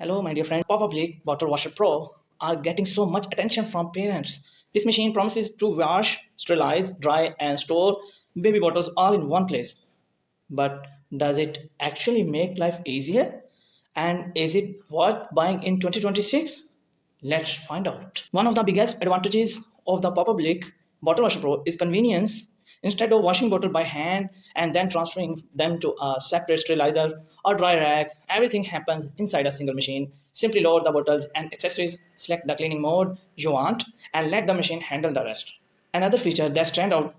Hello, my dear friend. Papablic Bottle Washer Pro are getting so much attention from parents. This machine promises to wash, sterilize, dry, and store baby bottles all in one place. But does it actually make life easier? And is it worth buying in 2026? Let's find out. One of the biggest advantages of the Papablic Bottle Washer Pro is convenience. Instead of washing bottle by hand and then transferring them to a separate sterilizer or dry rack, everything happens inside a single machine. Simply load the bottles and accessories, select the cleaning mode you want, and let the machine handle the rest. Another feature that stands out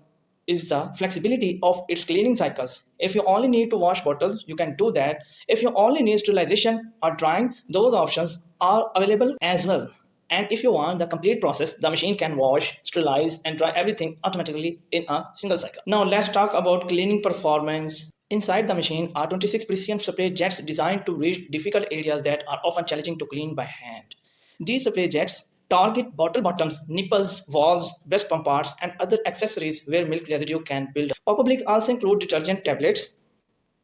is the flexibility of its cleaning cycles. If you only need to wash bottles, you can do that. If you only need sterilization or drying, those options are available as well. And if you want the complete process, the machine can wash, sterilize, and dry everything automatically in a single cycle. Now let's talk about cleaning performance. Inside the machine are 26 precision spray jets designed to reach difficult areas that are often challenging to clean by hand. These spray jets target bottle bottoms, nipples, valves, breast pump parts, and other accessories where milk residue can build up. Public also include detergent tablets,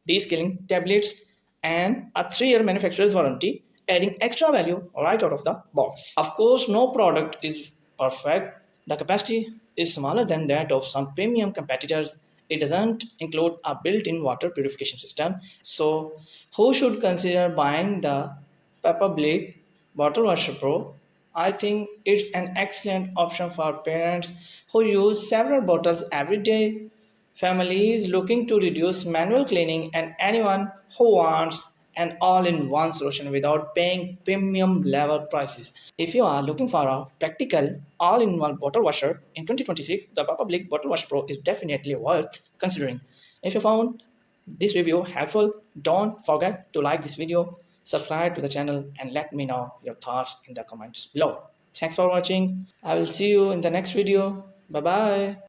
de-scaling tablets, and a 3-year manufacturer's warranty, adding extra value right out of the box. Of course, no product is perfect. The capacity is smaller than that of some premium competitors. It doesn't include a built-in water purification system. So, who should consider buying the Papablic Bottle Washer Pro? I think it's an excellent option for parents who use several bottles every day, families looking to reduce manual cleaning, and anyone who wants an all-in-one solution without paying premium level prices. If you are looking for a practical all-in-one bottle washer in 2026, the Papablic Bottle Washer Pro is definitely worth considering. If you found this review helpful, don't forget to like this video, subscribe to the channel, and let me know your thoughts in the comments below. Thanks for watching. I will see you in the next video. Bye bye.